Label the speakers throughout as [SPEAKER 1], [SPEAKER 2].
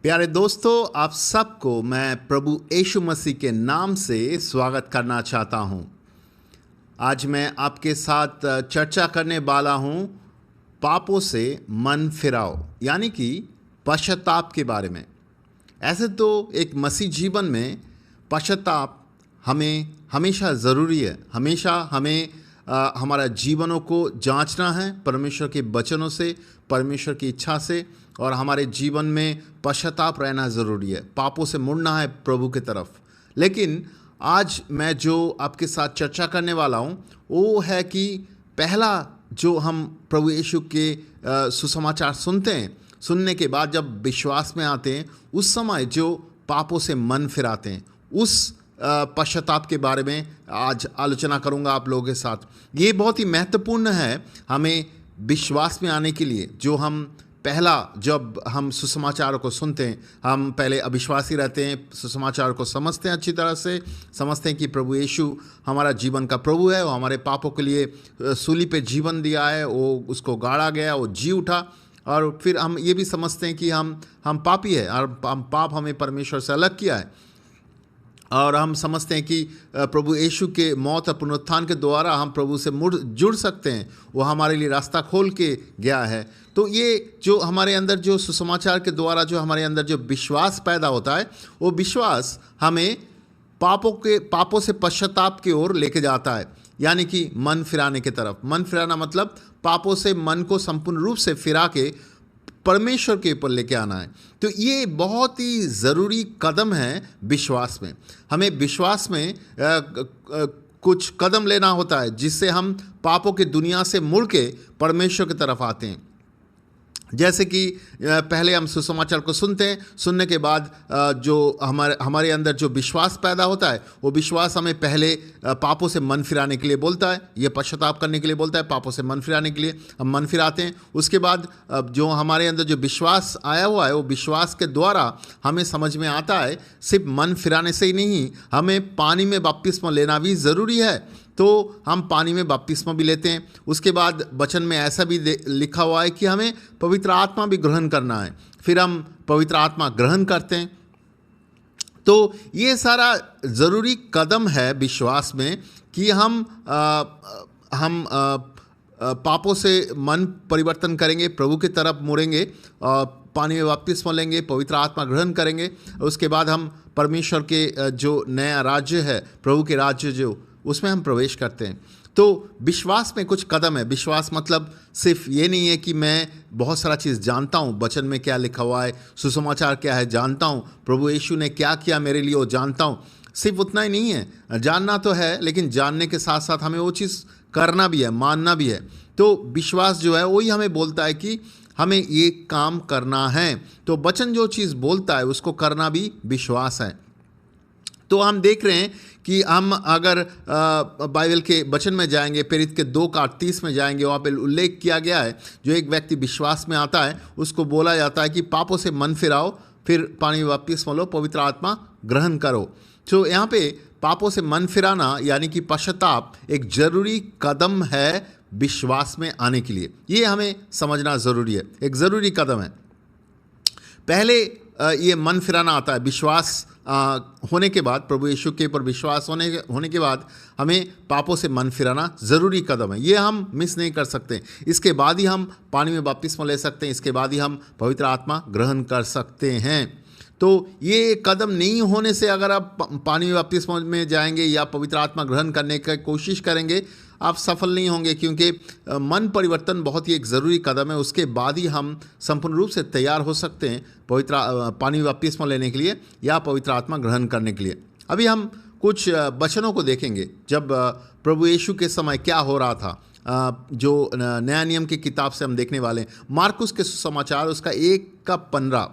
[SPEAKER 1] प्यारे दोस्तों, आप सबको मैं प्रभु यीशु मसीह के नाम से स्वागत करना चाहता हूं। आज मैं आपके साथ चर्चा करने वाला हूं पापों से मन फिराओ, यानी कि पश्चाताप के बारे में। ऐसे तो एक मसीह जीवन में पश्चाताप हमें हमेशा ज़रूरी है। हमेशा हमें हमारा जीवनों को जांचना है परमेश्वर के वचनों से, परमेश्वर की इच्छा से, और हमारे जीवन में पश्चाताप रहना ज़रूरी है। पापों से मुड़ना है प्रभु की तरफ। लेकिन आज मैं जो आपके साथ चर्चा करने वाला हूँ वो है कि पहला जो हम प्रभु यीशु के सुसमाचार सुनते हैं, सुनने के बाद जब विश्वास में आते हैं, उस समय जो पापों से मन फिराते हैं, उस पश्चाताप के बारे में आज आलोचना करूंगा आप लोगों के साथ। ये बहुत ही महत्वपूर्ण है हमें विश्वास में आने के लिए। जो हम पहला जब हम सुसमाचार को सुनते हैं, हम पहले अविश्वासी रहते हैं, सुसमाचार को समझते हैं, अच्छी तरह से समझते हैं कि प्रभु यीशु हमारा जीवन का प्रभु है, वो हमारे पापों के लिए सूली पे जीवन दिया है, वो उसको गाड़ा गया, वो जी उठा। और फिर हम ये भी समझते हैं कि हम पापी है और पाप हमें परमेश्वर से अलग किया है। और हम समझते हैं कि प्रभु यीशु के मौत और पुनरुत्थान के द्वारा हम प्रभु से जुड़ सकते हैं, वो हमारे लिए रास्ता खोल के गया है। तो ये जो हमारे अंदर जो सुसमाचार के द्वारा जो हमारे अंदर जो विश्वास पैदा होता है, वो विश्वास हमें पापों से पश्चाताप की ओर लेके जाता है, यानी कि मन फिराने की तरफ। मन फिराना मतलब पापों से मन को संपूर्ण रूप से फिरा के परमेश्वर के ऊपर लेके आना है। तो ये बहुत ही ज़रूरी कदम है विश्वास में। हमें विश्वास में कुछ कदम लेना होता है जिससे हम पापों की दुनिया से मुड़ के परमेश्वर की तरफ आते हैं। जैसे कि पहले हम सुसमाचार को सुनते हैं, सुनने के बाद जो हमारे अंदर जो विश्वास पैदा होता है, वो विश्वास हमें पहले पापों से मन फिराने के लिए बोलता है, ये पश्चाताप करने के लिए बोलता है। पापों से मन फिराने के लिए हम मन फिराते हैं। उसके बाद जो हमारे अंदर जो विश्वास आया हुआ है, वो विश्वास के द्वारा हमें समझ में आता है सिर्फ मन फिराने से ही नहीं, हमें पानी में बपतिस्मा लेना भी ज़रूरी है। तो हम पानी में बपतिस्मा भी लेते हैं। उसके बाद वचन में ऐसा भी लिखा हुआ है कि हमें पवित्र आत्मा भी ग्रहण करना है, फिर हम पवित्र आत्मा ग्रहण करते हैं। तो ये सारा ज़रूरी कदम है विश्वास में कि हम पापों से मन परिवर्तन करेंगे, प्रभु की तरफ मुड़ेंगे, पानी में बपतिस्मा लेंगे, पवित्र आत्मा ग्रहण करेंगे। उसके बाद हम परमेश्वर के जो नया राज्य है, प्रभु के राज्य जो, उसमें हम प्रवेश करते हैं। तो विश्वास में कुछ कदम है। विश्वास मतलब सिर्फ ये नहीं है कि मैं बहुत सारा चीज़ जानता हूँ, वचन में क्या लिखा हुआ है, सुसमाचार क्या है जानता हूँ, प्रभु यीशु ने क्या किया मेरे लिए वो जानता हूँ। सिर्फ उतना ही नहीं है, जानना तो है, लेकिन जानने के साथ साथ हमें वो चीज़ करना भी है, मानना भी है। तो विश्वास जो है वही हमें बोलता है कि हमें ये काम करना है। तो वचन जो चीज़ बोलता है उसको करना भी विश्वास है। तो हम देख रहे हैं कि हम अगर बाइबल के वचन में जाएंगे, प्रेरित के 2:38 में जाएंगे, वहाँ पे उल्लेख किया गया है, जो एक व्यक्ति विश्वास में आता है उसको बोला जाता है कि पापों से मन फिराओ, फिर पानी में बपतिस्मा लो, पवित्र आत्मा ग्रहण करो। तो यहाँ पे पापों से मन फिराना यानी कि पश्चाताप एक ज़रूरी कदम है विश्वास में आने के लिए। ये हमें समझना ज़रूरी है, एक ज़रूरी कदम है। पहले ये मन फिराना आता है विश्वास होने के बाद, प्रभु यीशु के ऊपर विश्वास होने के बाद हमें पापों से मन फिराना ज़रूरी कदम है। ये हम मिस नहीं कर सकते। इसके बाद ही हम पानी में बपतिस्मा ले सकते हैं, इसके बाद ही हम पवित्र आत्मा ग्रहण कर सकते हैं। तो ये कदम नहीं होने से अगर आप पानी में बपतिस्मा में जाएंगे या पवित्र आत्मा ग्रहण करने की कोशिश करेंगे, आप सफल नहीं होंगे, क्योंकि मन परिवर्तन बहुत ही एक ज़रूरी कदम है। उसके बाद ही हम संपूर्ण रूप से तैयार हो सकते हैं पानी में बपतिस्मा लेने के लिए या पवित्र आत्मा ग्रहण करने के लिए। अभी हम कुछ वचनों को देखेंगे जब प्रभु यीशु के समय क्या हो रहा था, जो नया नियम की किताब से हम देखने वाले हैं। मार्कुस के सुसमाचार उसका 1:15,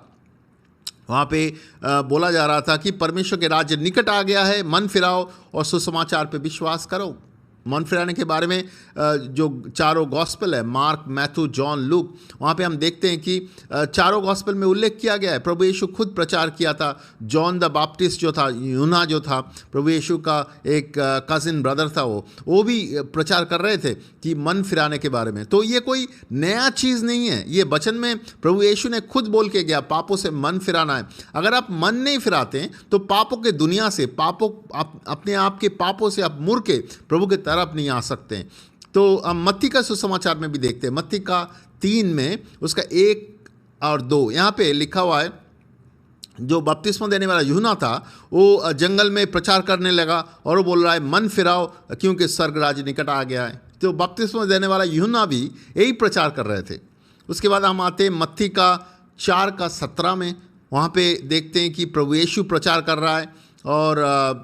[SPEAKER 1] वहाँ पे बोला जा रहा था कि परमेश्वर के राज्य निकट आ गया है, मन फिराओ और सुसमाचार पे विश्वास करो। मन फिराने के बारे में जो चारों गॉस्पेल है, मार्क, मैथ्यू, जॉन, लूक, वहाँ पे हम देखते हैं कि चारों गॉस्पेल में उल्लेख किया गया है। प्रभु यीशु खुद प्रचार किया था। जॉन द बैप्टिस्ट जो था, यूना जो था, प्रभु यीशु का एक कजिन ब्रदर था, वो भी प्रचार कर रहे थे कि मन फिराने के बारे में। तो ये कोई नया चीज़ नहीं है, ये वचन में प्रभु यीशु ने खुद बोल के गया, पापों से मन फिराना है। अगर आप मन नहीं फिराते हैं तो पापों के दुनिया से, अपने आप के पापों से आप मुड़ के प्रभु के तरफ नहीं आ सकते हैं। तो हम मत्ती का सुसमाचार में भी देखते हैं, मत्ती का 3 में उसका 1 और 2 यहाँ पे लिखा हुआ है। जो बपतिस्मा देने वाला यूहन्ना था, वो जंगल में प्रचार करने लगा और वो बोल रहा है मन फिराओ क्योंकि स्वर्ग राज्य निकट आ गया है। तो बपतिस्मा देने वाला यूहन्ना भी यही प्रचार कर रहे थे। उसके बाद हम आते हैं मत्ती का 4 का 17 में। वहाँ पे देखते हैं कि प्रभु यीशु प्रचार कर रहा है और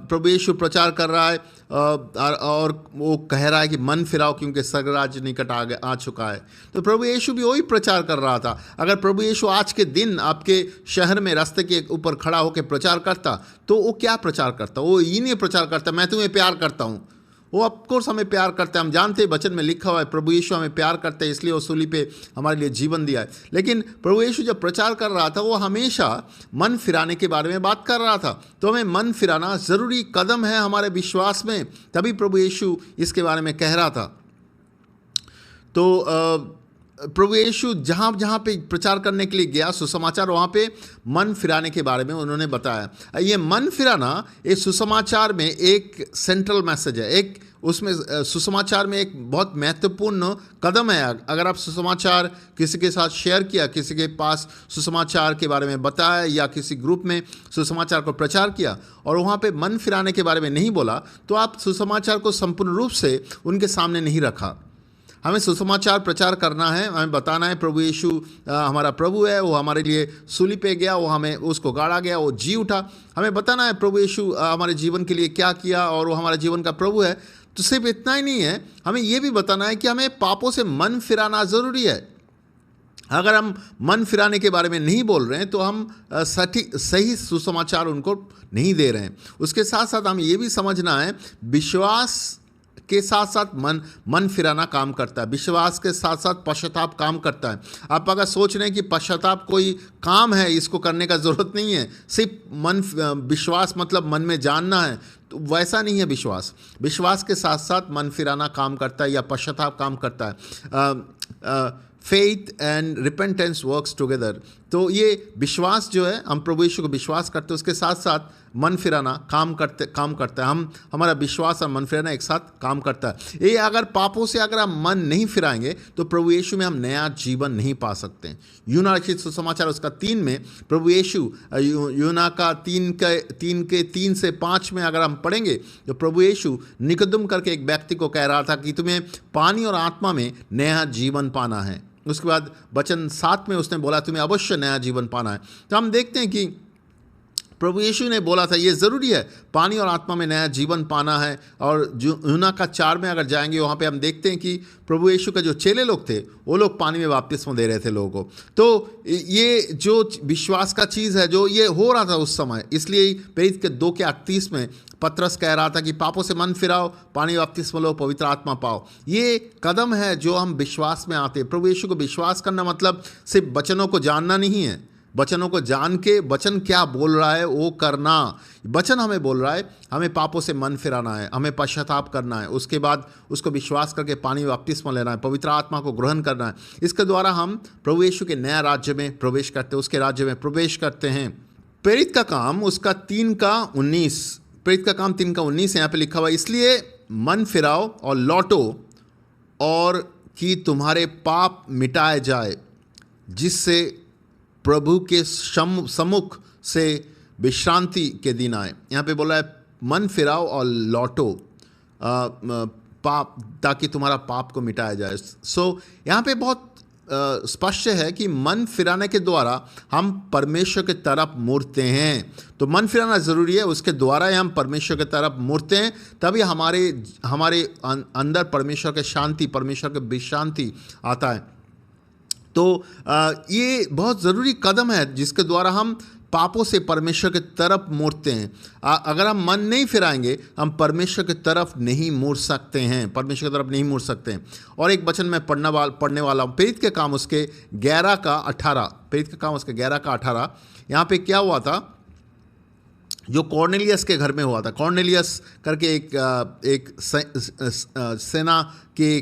[SPEAKER 1] प्रभु यीशु प्रचार कर रहा है और वो कह रहा है कि मन फिराओ क्योंकि स्वर्ग राज्य निकट आ चुका है। तो प्रभु यीशु भी वही प्रचार कर रहा था। अगर प्रभु यीशु आज के दिन आपके शहर में रास्ते के ऊपर खड़ा होकर प्रचार करता तो वो क्या प्रचार करता? वो ये नहीं प्रचार करता मैं तुम्हें प्यार करता हूँ। वो ऑफकोर्स हमें प्यार करता है, हम जानते हैं, वचन में लिखा हुआ है प्रभु यीशु हमें प्यार करते हैं, इसलिए वो सूली पे हमारे लिए जीवन दिया है। लेकिन प्रभु यीशु जब प्रचार कर रहा था वो हमेशा मन फिराने के बारे में बात कर रहा था। तो हमें मन फिराना ज़रूरी कदम है हमारे विश्वास में, तभी प्रभु यीशु इसके बारे में कह रहा था। तो प्रभु यीशु जहाँ जहाँ पे प्रचार करने के लिए गया सुसमाचार, वहाँ पे मन फिराने के बारे में उन्होंने बताया। ये मन फिराना इस सुसमाचार में एक सेंट्रल मैसेज है, एक उसमें सुसमाचार में एक बहुत महत्वपूर्ण कदम है। अगर आप सुसमाचार किसी के साथ शेयर किया, किसी के पास सुसमाचार के बारे में बताया या किसी ग्रुप में सुसमाचार को प्रचार किया और वहाँ पे मन फिराने के बारे में नहीं बोला, तो आप सुसमाचार को संपूर्ण रूप से उनके सामने नहीं रखा। हमें सुसमाचार प्रचार करना है, हमें बताना है प्रभु यीशु हमारा प्रभु है, वो हमारे लिए सूली पे गया, वो हमें उसको गाड़ा गया, वो जी उठा। हमें बताना है प्रभु यीशु हमारे जीवन के लिए क्या किया और वो हमारे जीवन का प्रभु है। तो सिर्फ इतना ही नहीं है, हमें ये भी बताना है कि हमें पापों से मन फिराना ज़रूरी है। अगर हम मन फिराने के बारे में नहीं बोल रहे हैं तो हम सही सुसमाचार उनको नहीं दे रहे हैं। उसके साथ साथ हमें ये भी समझना है, विश्वास के साथ साथ मन फिराना काम करता है, विश्वास के साथ साथ पश्चाताप काम करता है। आप अगर सोच रहे हैं कि पश्चाताप कोई काम है, इसको करने का ज़रूरत नहीं है, सिर्फ विश्वास मतलब मन में जानना है, तो वैसा नहीं है। विश्वास के साथ साथ मन फिराना काम करता है या पश्चाताप काम करता है। Faith and repentance works together. तो ये विश्वास जो है, हम प्रभु यीशु को विश्वास करते हैं, उसके साथ साथ मन फिराना काम करता है। हमारा विश्वास और मन फिराना एक साथ काम करता है। ये अगर पापों से अगर हम मन नहीं फिराएंगे तो प्रभु यीशु में हम नया जीवन नहीं पा सकते हैं। यूना लिखित सुसमाचार उसका 3 में प्रभु यीशु, यूना का 3 से 5 में अगर हम पढ़ेंगे तो प्रभु यीशु निकोदेम करके एक व्यक्ति को कह रहा था कि तुम्हें पानी और आत्मा में नया जीवन पाना है। उसके बाद वचन 7 में उसने बोला तुम्हें अवश्य नया जीवन पाना है। तो हम देखते हैं कि प्रभु यीशु ने बोला था ये ज़रूरी है, पानी और आत्मा में नया जीवन पाना है। और जो यूना का 4 में अगर जाएंगे वहाँ पे हम देखते हैं कि प्रभु यीशु के जो चेले लोग थे वो लोग पानी में बपतिस्मा दे रहे थे लोगों को। तो ये जो विश्वास का चीज़ है, जो ये हो रहा था उस समय, इसलिए प्रेरित के 2 के 38 में पतरस कह रहा था कि पापों से मन फिराओ, पानी बपतिस्मा लो, पवित्र आत्मा पाओ। ये कदम है जो हम विश्वास में आते हैं। प्रभु यीशु को विश्वास करना मतलब सिर्फ वचनों को जानना नहीं है, वचनों को जान के वचन क्या बोल रहा है वो करना। वचन हमें बोल रहा है हमें पापों से मन फिराना है, हमें पश्चाताप करना है, उसके बाद उसको विश्वास करके पानी में बपतिस्मा लेना है, पवित्र आत्मा को ग्रहण करना है। इसके द्वारा हम प्रभु यीशु के नया राज्य में प्रवेश करते हैं, उसके राज्य में प्रवेश करते हैं। प्रेरित का काम उसका 3 का 19, प्रेरित का काम 3 का 19 यहाँ पे लिखा हुआ है, इसलिए मन फिराओ और लौटो और कि तुम्हारे पाप मिटाए जाए, जिससे प्रभु के सम्मुख से विश्रांति के दिन आए। यहाँ पे बोला है मन फिराओ और लौटो पाप, ताकि तुम्हारा पाप को मिटाया जाए। यहाँ पे बहुत स्पष्ट है कि मन फिराने के द्वारा हम परमेश्वर की तरफ मुड़ते हैं। तो मन फिराना ज़रूरी है, उसके द्वारा ही हम परमेश्वर की तरफ मुड़ते हैं, तभी हमारे अंदर परमेश्वर के शांति, परमेश्वर के विश्रांति आता है। तो ये बहुत ज़रूरी कदम है जिसके द्वारा हम पापों से परमेश्वर की तरफ मुड़ते हैं। अगर हम मन नहीं फिराएंगे, हम परमेश्वर की तरफ नहीं मुड़ सकते हैं, परमेश्वर की तरफ नहीं मुड़ सकते हैं। और एक वचन मैं पढ़ने वाला हूँ, प्रेरित के काम उसके 11 का 18, प्रेरित के काम उसके 11 का 18। यहाँ पे क्या हुआ था, जो कॉर्नेलियस के घर में हुआ था। कॉर्नेलियस करके एक सेना के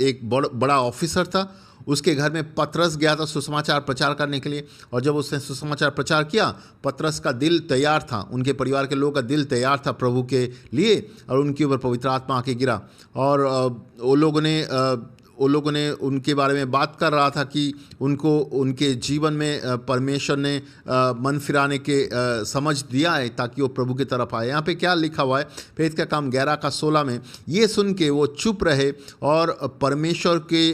[SPEAKER 1] एक बड़ा ऑफिसर था। उसके घर में पतरस गया था सुसमाचार प्रचार करने के लिए, और जब उसने सुसमाचार प्रचार किया, पतरस का दिल तैयार था, उनके परिवार के लोगों का दिल तैयार था प्रभु के लिए, और उनके ऊपर पवित्र आत्मा आके गिरा। और वो लोगों ने उनके बारे में बात कर रहा था कि उनको उनके जीवन में परमेश्वर ने मन फिराने के समझ दिया है ताकि वो प्रभु की तरफ आए। यहाँ पे क्या लिखा हुआ है, प्रेरित का काम 11 का 16 में, ये सुन के वो चुप रहे और परमेश्वर के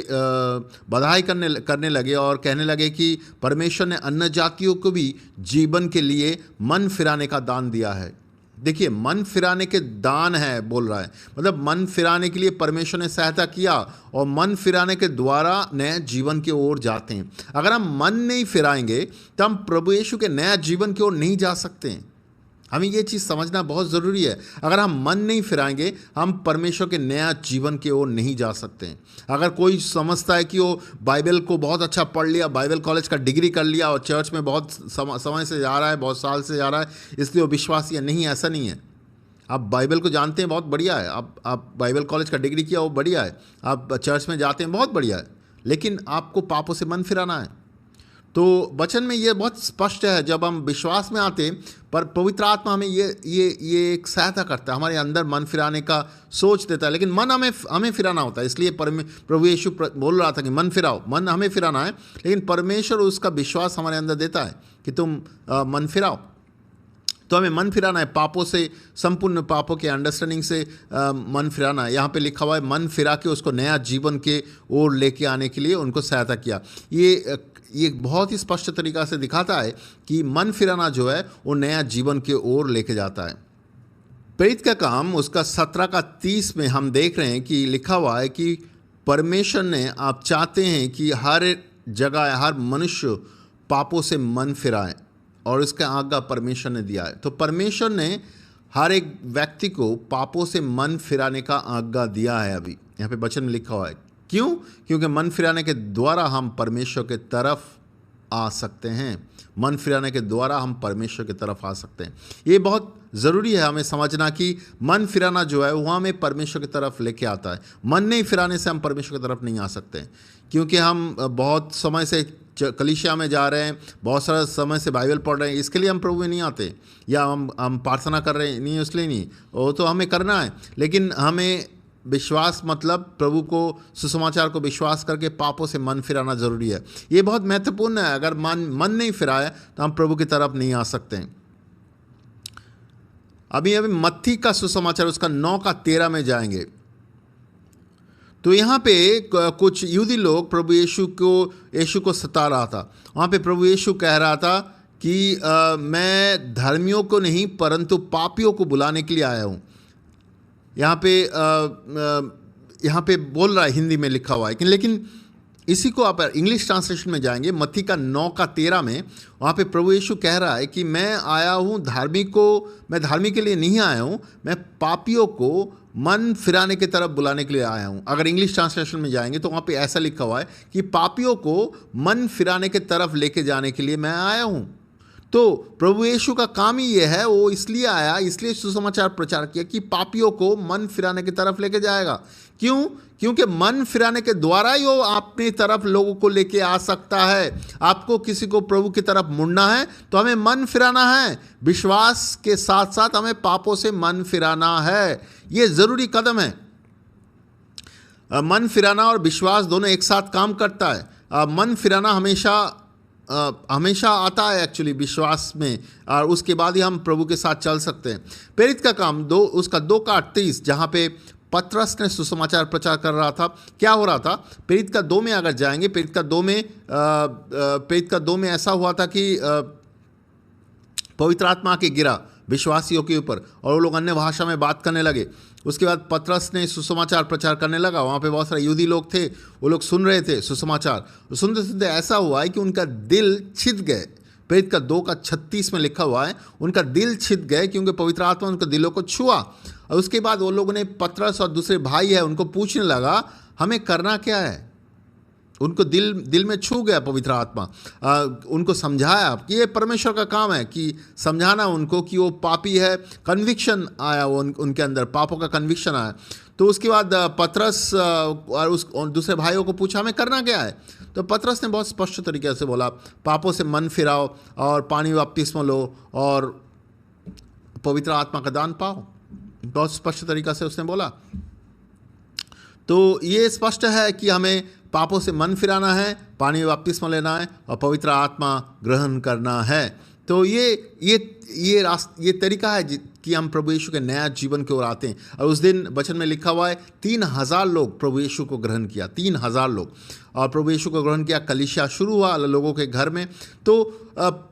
[SPEAKER 1] बधाई करने लगे और कहने लगे कि परमेश्वर ने अन्य जातियों को भी जीवन के लिए मन फिराने का दान दिया है। देखिए, मन फिराने के दान है बोल रहा है, मतलब मन फिराने के लिए परमेश्वर ने सहायता किया, और मन फिराने के द्वारा नए जीवन की ओर जाते हैं। अगर हम मन नहीं फिराएंगे तो हम प्रभु यीशु के नया जीवन की ओर नहीं जा सकते हैं। हमें ये चीज़ समझना बहुत ज़रूरी है। अगर हम मन नहीं फिराएंगे, हम परमेश्वर के नया जीवन की ओर नहीं जा सकते हैं। अगर कोई समझता है कि वो बाइबल को बहुत अच्छा पढ़ लिया, बाइबल कॉलेज का डिग्री कर लिया और चर्च में बहुत समय से जा रहा है, बहुत साल से जा रहा है, इसलिए वो विश्वासी है, नहीं, ऐसा नहीं है। आप बाइबल को जानते हैं, बहुत बढ़िया है। आप बाइबल कॉलेज का डिग्री किया, वो बढ़िया है। आप चर्च में जाते हैं, बहुत बढ़िया है, लेकिन आपको पापों से मन फिराना है। तो वचन में ये बहुत स्पष्ट है, जब हम विश्वास में आते हैं, पर पवित्र आत्मा हमें ये एक सहायता करता है, हमारे अंदर मन फिराने का सोच देता है, लेकिन मन हमें फिराना होता है। इसलिए प्रभु यीशु बोल रहा था कि मन फिराओ, मन हमें फिराना है, लेकिन परमेश्वर उसका विश्वास हमारे अंदर देता है कि तुम मन फिराओ। तो हमें मन फिराना है, पापों से, संपूर्ण पापों के अंडरस्टैंडिंग से मन फिराना है। यहाँ पे लिखा हुआ है, मन फिरा के उसको नया जीवन के ओर लेके आने के लिए उनको सहायता किया। ये बहुत ही स्पष्ट तरीक़ा से दिखाता है कि मन फिराना जो है वो नया जीवन के ओर लेके जाता है। प्रेरित का काम उसका 17 का 30 में हम देख रहे हैं कि लिखा हुआ है कि परमेश्वर ने, आप चाहते हैं कि हर जगह हर मनुष्य पापों से मन फिराए, और इसका आज्ञा परमेश्वर ने दिया है। तो परमेश्वर ने हर एक व्यक्ति को पापों से मन फिराने का आज्ञा दिया है। अभी यहाँ पे वचन में लिखा हुआ है, क्यों? क्योंकि मन फिराने के द्वारा हम परमेश्वर के तरफ आ सकते हैं। मन फिराने के द्वारा हम परमेश्वर की तरफ आ सकते हैं। ये बहुत ज़रूरी है हमें समझना कि मन फिराना जो है वो हमें परमेश्वर की तरफ लेके आता है। मन नहीं फिराने से हम परमेश्वर की तरफ नहीं आ सकते, क्योंकि हम बहुत समय से कलीसिया में जा रहे हैं, बहुत सारा समय से बाइबल पढ़ रहे हैं, इसके लिए हम प्रभु में नहीं आते, या हम प्रार्थना कर रहे हैं, नहीं, इसलिए नहीं, वो तो हमें करना है, लेकिन हमें विश्वास, मतलब प्रभु को, सुसमाचार को विश्वास करके पापों से मन फिराना ज़रूरी है। ये बहुत महत्वपूर्ण है। अगर मन नहीं फिराए तो हम प्रभु की तरफ नहीं आ सकते हैं। अभी मत्ती का सुसमाचार उसका 9 का 13 में जाएंगे। तो यहाँ पे कुछ यहूदी लोग प्रभु यीशु को सता रहा था। वहाँ पे प्रभु यीशु कह रहा था कि मैं धर्मियों को नहीं परंतु पापियों को बुलाने के लिए आया हूँ। यहाँ पे बोल रहा है, हिंदी में लिखा हुआ है, लेकिन इसी को आप इंग्लिश ट्रांसलेशन में जाएंगे, मत्ती का 9 का 13 में, वहाँ पे प्रभु यीशु कह रहा है कि मैं आया हूँ मैं धार्मिक के लिए नहीं आया हूँ, मैं पापियों को मन फिराने की तरफ बुलाने के लिए आया हूँ। अगर इंग्लिश ट्रांसलेशन में जाएंगे तो वहाँ पे ऐसा लिखा हुआ है कि पापियों को मन फिराने की तरफ लेके जाने के लिए मैं आया हूँ। तो प्रभु यीशु का काम ही ये है, वो इसलिए आया, इसलिए सुसमाचार प्रचार किया कि पापियों को मन फिराने की तरफ लेके जाएगा। क्यों? क्योंकि मन फिराने के द्वारा ही वो अपनी तरफ लोगों को लेके आ सकता है। आपको किसी को प्रभु की तरफ मुड़ना है तो हमें मन फिराना है, विश्वास के साथ साथ हमें पापों से मन फिराना है। ये ज़रूरी कदम है। मन फिराना और विश्वास दोनों एक साथ काम करता है। मन फिराना हमेशा आता है एक्चुअली विश्वास में, और उसके बाद ही हम प्रभु के साथ चल सकते हैं। प्रेरित का काम 2 उसका 2 का 38, जहाँ पे पतरस ने सुसमाचार प्रचार कर रहा था, क्या हो रहा था? प्रेरित का 2 में अगर जाएंगे, प्रेरित का 2 में ऐसा हुआ था कि पवित्र आत्मा के गिरा विश्वासियों के ऊपर, और वो लोग अन्य भाषा में बात करने लगे। उसके बाद पतरस ने सुसमाचार प्रचार करने लगा। वहाँ पे बहुत सारे यहूदी लोग थे, वो लोग सुन रहे थे सुसमाचार। सुनते सुनते ऐसा हुआ है कि उनका दिल छिद गए। प्रेरित का 2:36 में लिखा हुआ है, उनका दिल छिद गए क्योंकि पवित्र आत्मा उनके दिलों को छुआ। और उसके बाद वो लोगों ने पतरस और दूसरे भाई है उनको पूछने लगा हमें करना क्या है। उनको दिल में छू गया पवित्र आत्मा। उनको समझाया कि ये परमेश्वर का काम है कि समझाना उनको कि वो पापी है। कन्विक्शन आया उनके अंदर, पापों का कन्विक्शन आया। तो उसके बाद पतरस और दूसरे भाइयों को पूछा हमें करना क्या है। तो पतरस ने बहुत स्पष्ट तरीके से बोला पापों से मन फिराओ और पानी बपतिस्मा लो और पवित्र आत्मा का दान पाओ। बहुत स्पष्ट तरीका से उसने बोला। तो ये स्पष्ट है कि हमें पापों से मन फिराना है, पानी में बपतिस्मा लेना है और पवित्र आत्मा ग्रहण करना है। तो ये तरीका है कि हम प्रभु यीशु के नया जीवन की ओर आते हैं। और उस दिन वचन में लिखा हुआ है 3000 लोग प्रभु यीशु को ग्रहण किया, 3000 लोग, और प्रभु यीशु को ग्रहण किया। कलीसिया शुरू हुआ लोगों के घर में। तो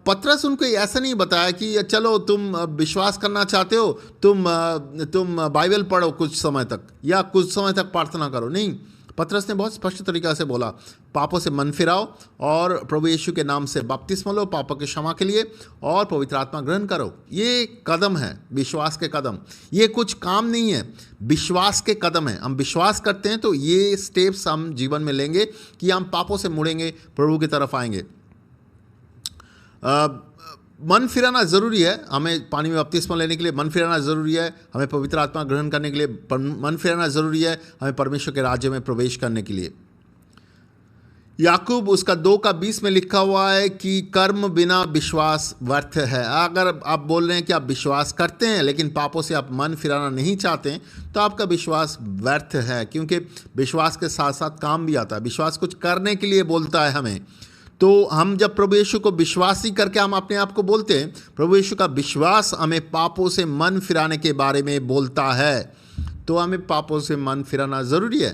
[SPEAKER 1] पतरस उनको ऐसा नहीं बताया कि चलो तुम विश्वास करना चाहते हो, तुम बाइबल पढ़ो कुछ समय तक या कुछ समय तक प्रार्थना करो। नहीं, पतरस ने बहुत स्पष्ट तरीका से बोला पापों से मन फिराओ और प्रभु यीशु के नाम से बपतिस्मा लो पापों के क्षमा के लिए और पवित्र आत्मा ग्रहण करो। ये कदम है, विश्वास के कदम। ये कुछ काम नहीं है, विश्वास के कदम है। हम विश्वास करते हैं तो ये स्टेप्स हम जीवन में लेंगे कि हम पापों से मुड़ेंगे, प्रभु की तरफ आएंगे। मन फिराना ज़रूरी है। हमें पानी में बपतिस्मा लेने के लिए मन फिराना ज़रूरी है। हमें पवित्र आत्मा ग्रहण करने के लिए मन फिराना ज़रूरी है। हमें परमेश्वर के राज्य में प्रवेश करने के लिए। याकूब उसका 2:20 में लिखा हुआ है कि कर्म बिना विश्वास व्यर्थ है। अगर आप बोल रहे हैं कि आप विश्वास करते हैं लेकिन पापों से आप मन फिराना नहीं चाहते हैं तो आपका विश्वास व्यर्थ है, क्योंकि विश्वास के साथ साथ काम भी आता है। विश्वास कुछ करने के लिए बोलता है हमें। तो हम जब प्रभु यीशु को विश्वासी करके हम अपने आप को बोलते हैं, प्रभु यीशु का विश्वास हमें पापों से मन फिराने के बारे में बोलता है। तो हमें पापों से मन फिराना ज़रूरी है।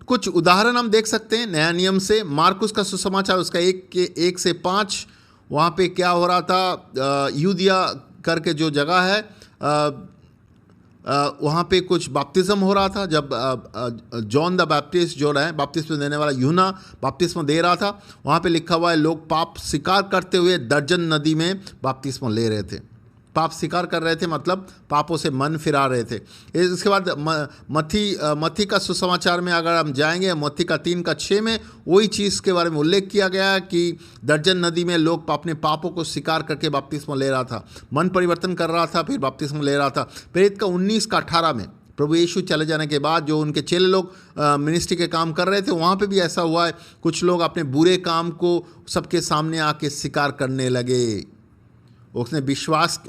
[SPEAKER 1] कुछ उदाहरण हम देख सकते हैं नया नियम से। मार्कुस का सुसमाचार उसका 1 से 5, वहाँ पे क्या हो रहा था, यूदिया करके जो जगह है, वहाँ पे कुछ बपतिस्म हो रहा था। जब जॉन द बैप्टिस्ट जो है बपतिस्मा देने वाला यूहन्ना बपतिस्मा दे रहा था, वहाँ पे लिखा हुआ है लोग पाप स्वीकार करते हुए दर्जन नदी में बपतिस्मा ले रहे थे। पाप स्वीकार कर रहे थे मतलब पापों से मन फिरा रहे थे। इसके बाद मत्ती का सुसमाचार में अगर हम जाएंगे, मत्ती का 3:6 में वही चीज़ के बारे में उल्लेख किया गया है कि दर्जन नदी में लोग अपने पापों को स्वीकार करके बपतिस्मा ले रहा था, मन परिवर्तन कर रहा था, फिर बपतिस्मा ले रहा था। प्रेरित का 19:18 में प्रभु यीशु चले जाने के बाद जो उनके चेले लोग मिनिस्ट्री के काम कर रहे थे, वहाँ पे भी ऐसा हुआ है। कुछ लोग अपने बुरे काम को सबके सामने आके स्वीकार करने लगे। वो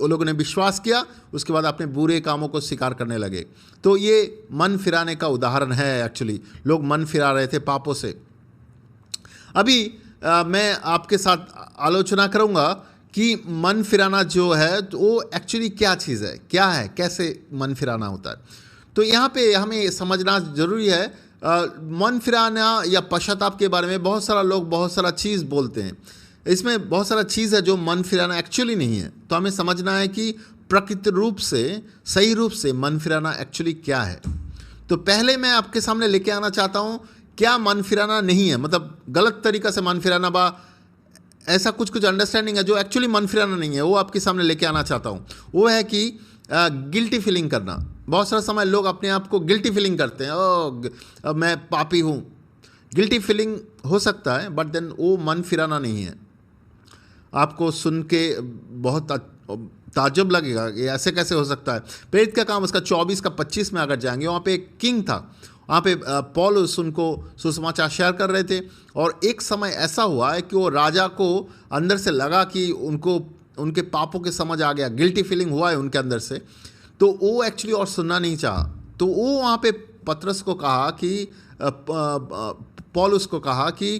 [SPEAKER 1] लोगों ने विश्वास किया, उसके बाद अपने बुरे कामों को स्वीकार करने लगे। तो ये मन फिराने का उदाहरण है। एक्चुअली लोग मन फिरा रहे थे पापों से। अभी मैं आपके साथ आलोचना करूँगा कि मन फिराना जो है तो वो एक्चुअली क्या चीज़ है, क्या है, कैसे मन फिराना होता है। तो यहाँ पे हमें समझना ज़रूरी है। मन फिराना या पश्चाताप के बारे में बहुत सारा लोग बहुत सारा चीज़ बोलते हैं। इसमें बहुत सारा चीज़ है जो मन फिराना एक्चुअली नहीं है। तो हमें समझना है कि प्रकृति रूप से, सही रूप से मन फिराना एक्चुअली क्या है। तो पहले मैं आपके सामने लेके आना चाहता हूँ क्या मन फिराना नहीं है, मतलब गलत तरीका से मन फिराना बा, ऐसा कुछ अंडरस्टैंडिंग है जो एक्चुअली मन फिराना नहीं है, वो आपके सामने लेके आना चाहता हूँ। वो है कि गिल्टी फीलिंग करना। बहुत सारा समय लोग अपने आप को गिल्टी फीलिंग करते हैं, ओ मैं पापी हूँ। गिल्टी फीलिंग हो सकता है, बट देन वो मन फिराना नहीं है। आपको सुन के बहुत ताज्जुब लगेगा ये ऐसे कैसे हो सकता है। प्रेरित का काम उसका 24:25 में अगर जाएंगे, वहाँ पे एक किंग था, वहाँ पे पौलुस उनको सुसमाचार शेयर कर रहे थे। और एक समय ऐसा हुआ है कि वो राजा को अंदर से लगा कि उनके पापों के समझ आ गया, गिल्टी फीलिंग हुआ है उनके अंदर से। तो वो एक्चुअली और सुनना नहीं चाहा। तो वो वहाँ पे पतरस को कहा कि पौलुस को कहा कि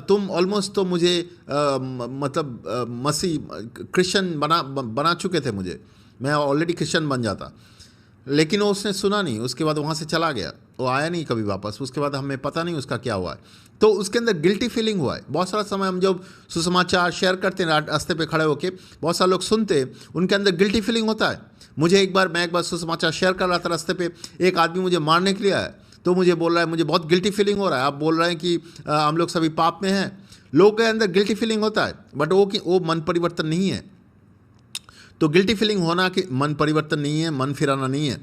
[SPEAKER 1] तुम ऑलमोस्ट तो मुझे मतलब मसीह क्रिश्चियन बना चुके थे मुझे, मैं ऑलरेडी क्रिश्चियन बन जाता। लेकिन वो उसने सुना नहीं, उसके बाद वहाँ से चला गया, वो आया नहीं कभी वापस। उसके बाद हमें पता नहीं उसका क्या हुआ है। तो उसके अंदर गिल्टी फीलिंग हुआ है। बहुत सारा समय हम जब सुसमाचार शेयर करते हैं रास्ते पे खड़े होके, बहुत सारे लोग सुनते हैं, उनके अंदर गिल्टी फीलिंग होता है। मैं एक बार सुसमाचार शेयर कर रहा था, रास्ते पे एक आदमी मुझे मारने के लिए आया। तो मुझे बोल रहा है मुझे बहुत गिल्टी फीलिंग हो रहा है। आप बोल रहे हैं कि हम लोग सभी पाप में हैं। लोगों के अंदर गिल्टी फीलिंग होता है, बट वो मन परिवर्तन नहीं है। तो गिल्टी फीलिंग होना कि मन परिवर्तन नहीं है, मन फिराना नहीं है।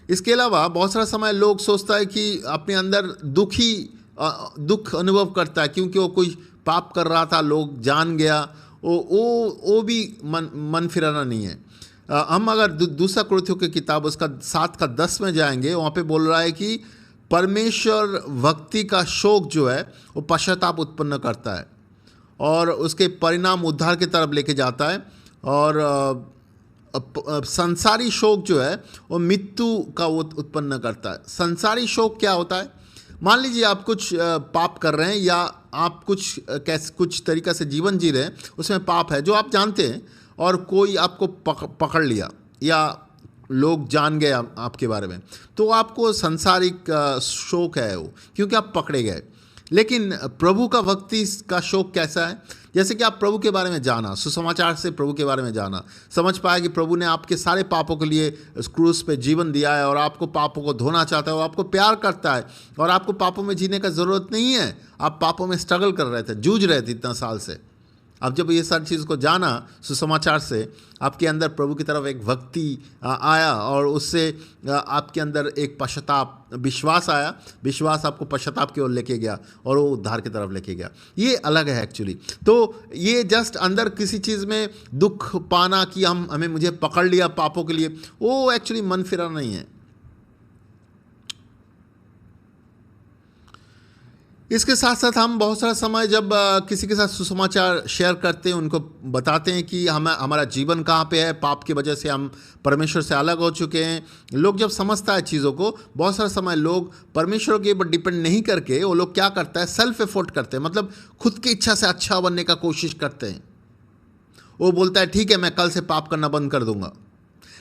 [SPEAKER 1] इसके अलावा बहुत सारा समय लोग सोचता है कि अपने अंदर दुख अनुभव करता है क्योंकि वो कोई पाप कर रहा था, लोग जान गया, वो भी मन फिराना नहीं है। हम अगर दूसरा कुरिन्थियों की किताब उसका 7:10 में जाएंगे, वहाँ पे बोल रहा है कि परमेश्वर भक्ति का शोक जो है वो पश्चाताप उत्पन्न करता है और उसके परिणाम उद्धार की तरफ लेके जाता है। और संसारी शोक जो है वो मृत्यु का उत्पन्न करता है। संसारी शोक क्या होता है? मान लीजिए आप कुछ पाप कर रहे हैं या आप कुछ तरीक़ा से जीवन जी रहे हैं, उसमें पाप है जो आप जानते हैं, और कोई आपको पकड़ लिया या लोग जान गए आपके बारे में, तो आपको संसारिक शोक है वो, क्योंकि आप पकड़े गए। लेकिन प्रभु का भक्ति का शोक कैसा है? जैसे कि आप प्रभु के बारे में जाना, सुसमाचार से प्रभु के बारे में जाना, समझ पाया कि प्रभु ने आपके सारे पापों के लिए क्रूस पे जीवन दिया है और आपको पापों को धोना चाहता है, वो आपको प्यार करता है और आपको पापों में जीने का ज़रूरत नहीं है। आप पापों में स्ट्रगल कर रहे थे, जूझ रहे थे इतना साल से। अब जब ये सारी चीज़ को जाना सुसमाचार से, आपके अंदर प्रभु की तरफ एक भक्ति आया और उससे आपके अंदर एक पश्चाताप, विश्वास आया। विश्वास आपको पश्चाताप की ओर लेके गया और वो उद्धार की तरफ लेके गया। ये अलग है एक्चुअली। तो ये जस्ट अंदर किसी चीज़ में दुख पाना कि मुझे पकड़ लिया पापों के लिए, वो एक्चुअली मन फिरा नहीं है। इसके साथ साथ हम बहुत सारा समय जब किसी के साथ सुसमाचार शेयर करते हैं, उनको बताते हैं कि हमारा जीवन कहाँ पे है, पाप की वजह से हम परमेश्वर से अलग हो चुके हैं। लोग जब समझता है चीज़ों को, बहुत सारा समय लोग परमेश्वर के ऊपर डिपेंड नहीं करके वो लोग क्या करता है, सेल्फ एफोर्ट करते हैं, मतलब खुद की इच्छा से अच्छा बनने का कोशिश करते हैं। वो बोलता है ठीक है मैं कल से पाप करना बंद कर दूंगा,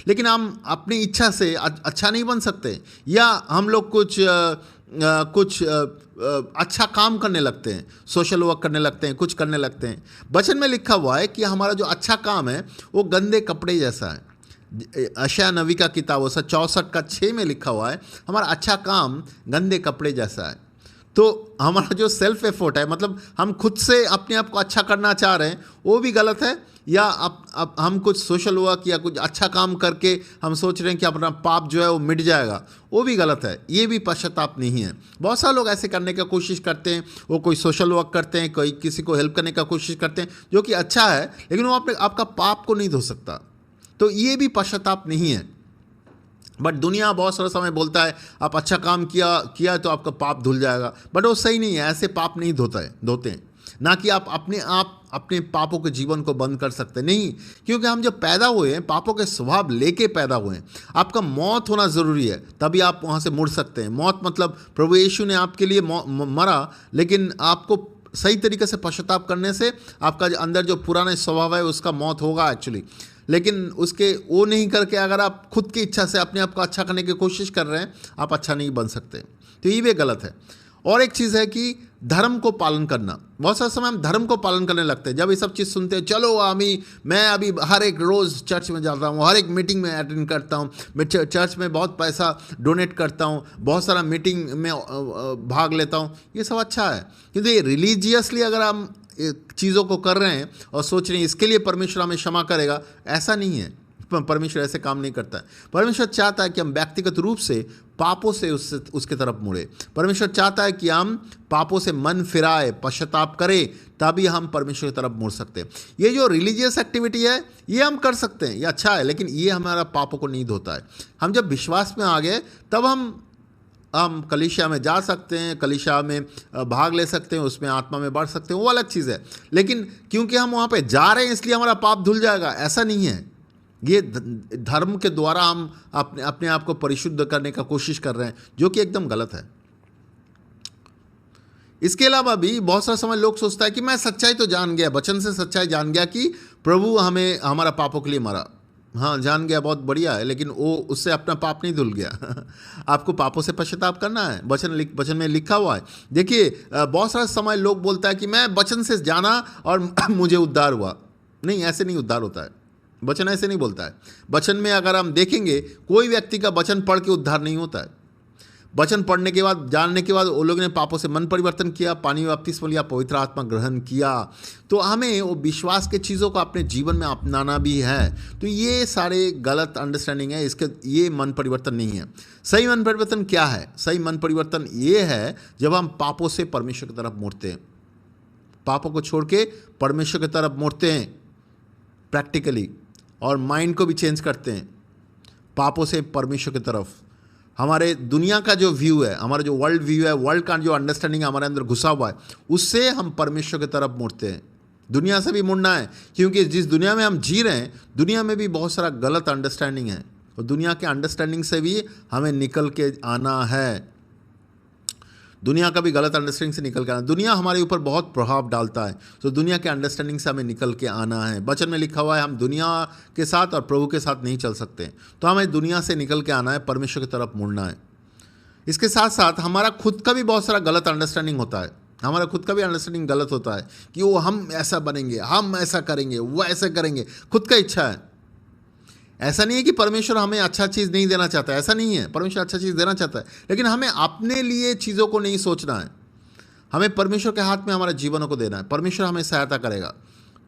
[SPEAKER 1] लेकिन हम अपनी इच्छा से अच्छा नहीं बन सकते। या हम लोग कुछ अच्छा काम करने लगते हैं, सोशल वर्क करने लगते हैं, कुछ करने लगते हैं। वचन में लिखा हुआ है कि हमारा जो अच्छा काम है वो गंदे कपड़े जैसा है। यशायाह नबी का किताब 64:6 में लिखा हुआ है हमारा अच्छा काम गंदे कपड़े जैसा है। तो हमारा जो सेल्फ एफोर्ट है, मतलब हम खुद से अपने आप को अच्छा करना चाह रहे हैं, वो भी गलत है। या अब हम कुछ सोशल वर्क या कुछ अच्छा काम करके हम सोच रहे हैं कि अपना पाप जो है वो मिट जाएगा, वो भी गलत है। ये भी पश्चाताप नहीं है। बहुत सारे लोग ऐसे करने का कोशिश करते हैं, वो कोई सोशल वर्क करते हैं, कोई किसी को हेल्प करने का कोशिश करते हैं, जो कि अच्छा है, लेकिन वो आपका पाप को नहीं धो सकता। तो ये भी पश्चाताप नहीं है। बट दुनिया बहुत सारा समय बोलता है आप अच्छा काम किया तो आपका पाप धुल जाएगा, बट वो सही नहीं है। ऐसे पाप नहीं धोते हैं। ना कि आप अपने पापों के जीवन को बंद कर सकते नहीं, क्योंकि हम जब पैदा हुए हैं पापों के स्वभाव लेके पैदा हुए हैं। आपका मौत होना ज़रूरी है, तभी आप वहाँ से मुड़ सकते हैं। मौत मतलब प्रभु यीशु ने आपके लिए मरा, लेकिन आपको सही तरीके से पश्चाताप करने से आपका अंदर जो पुराना स्वभाव है उसका मौत होगा एक्चुअली। लेकिन उसके वो नहीं करके अगर आप खुद की इच्छा से अपने आप को अच्छा करने की कोशिश कर रहे हैं, आप अच्छा नहीं बन सकते। तो ये भी गलत है। और एक चीज़ है कि धर्म को पालन करना। बहुत सारा समय हम धर्म को पालन करने लगते हैं। जब ये सब चीज़ सुनते हैं, चलो मैं अभी हर एक रोज़ चर्च में जाता हूँ, हर एक मीटिंग में अटेंड करता हूँ, मैं चर्च में बहुत पैसा डोनेट करता हूँ, बहुत सारा मीटिंग में भाग लेता हूँ, ये सब अच्छा है। किंतु ये रिलीजियसली अगर हम चीज़ों को कर रहे हैं और सोच रहे हैं इसके लिए परमेश्वर हमें क्षमा करेगा, ऐसा नहीं है। परमेश्वर ऐसे काम नहीं करता है। परमेश्वर चाहता है कि हम व्यक्तिगत रूप से पापों से उसके तरफ मुड़े। परमेश्वर चाहता है कि हम पापों से मन फिराए, पश्चाताप करें, तभी हम परमेश्वर की तरफ मुड़ सकते हैं। ये जो रिलीजियस एक्टिविटी है ये हम कर सकते हैं, ये अच्छा है, लेकिन ये हमारा पापों को नहीं धोता है। हम जब विश्वास में आ गए तब हम कलीसिया में जा सकते हैं, कलीसिया में भाग ले सकते हैं, उसमें आत्मा में बढ़ सकते हैं, वो अलग चीज़ है। लेकिन क्योंकि हम वहाँ पे जा रहे हैं इसलिए हमारा पाप धुल जाएगा, ऐसा नहीं है। ये धर्म के द्वारा हम अपने आप को परिशुद्ध करने का कोशिश कर रहे हैं, जो कि एकदम गलत है। इसके अलावा भी बहुत सारा समय लोग सोचता है कि मैं सच्चाई तो जान गया, वचन से सच्चाई जान गया कि प्रभु हमें हमारा पापों के लिए मरा। हाँ, जान गया, बहुत बढ़िया है, लेकिन वो उससे अपना पाप नहीं धुल गया। आपको पापों से पश्चाताप करना है, वचन में लिखा हुआ है। देखिए, बहुत सारा समय लोग बोलता है कि मैं वचन से जाना और मुझे उद्धार हुआ। नहीं, ऐसे नहीं उद्धार होता है। वचन ऐसे नहीं बोलता है। वचन में अगर हम देखेंगे, कोई व्यक्ति का वचन पढ़ के उद्धार नहीं होता है। वचन पढ़ने के बाद, जानने के बाद वो लोग ने पापों से मन परिवर्तन किया, पानी में बपतिस्मा लिया, पवित्र आत्मा ग्रहण किया। तो हमें वो विश्वास के चीज़ों को अपने जीवन में अपनाना भी है। तो ये सारे गलत अंडरस्टैंडिंग है, इसके ये मन परिवर्तन नहीं है। सही मन परिवर्तन क्या है? सही मन परिवर्तन ये है जब हम पापों से परमेश्वर की तरफ मुड़ते हैं, पापों को छोड़ के परमेश्वर की तरफ मुड़ते हैं प्रैक्टिकली, और माइंड को भी चेंज करते हैं पापों से परमेश्वर की तरफ। हमारे दुनिया का जो व्यू है, हमारा जो वर्ल्ड व्यू है, वर्ल्ड का जो अंडरस्टैंडिंग हमारे अंदर घुसा हुआ है, उससे हम परमेश्वर की तरफ मुड़ते हैं। दुनिया से भी मुड़ना है, क्योंकि जिस दुनिया में हम जी रहे हैं, दुनिया में भी बहुत सारा गलत अंडरस्टैंडिंग है, और दुनिया के अंडरस्टैंडिंग से भी हमें निकल के आना है। दुनिया का भी गलत अंडरस्टैंडिंग से निकल के आना। दुनिया हमारे ऊपर बहुत प्रभाव डालता है, तो दुनिया के अंडरस्टैंडिंग से हमें निकल के आना है। वचन में लिखा हुआ है हम दुनिया के साथ और प्रभु के साथ नहीं चल सकते, तो हमें दुनिया से निकल के आना है, परमेश्वर की तरफ मुड़ना है। इसके साथ साथ हमारा खुद का भी बहुत सारा गलत अंडरस्टैंडिंग होता है। हमारा खुद का भी अंडरस्टैंडिंग गलत होता है कि वो हम ऐसा बनेंगे, हम ऐसा करेंगे, वो ऐसा करेंगे। खुद का इच्छा है। ऐसा नहीं है कि परमेश्वर हमें अच्छा चीज़ नहीं देना चाहता है, ऐसा नहीं है। परमेश्वर अच्छा चीज़ देना चाहता है, लेकिन हमें अपने लिए चीज़ों को नहीं सोचना है। हमें परमेश्वर के हाथ में हमारे जीवनों को देना है, परमेश्वर हमें सहायता करेगा।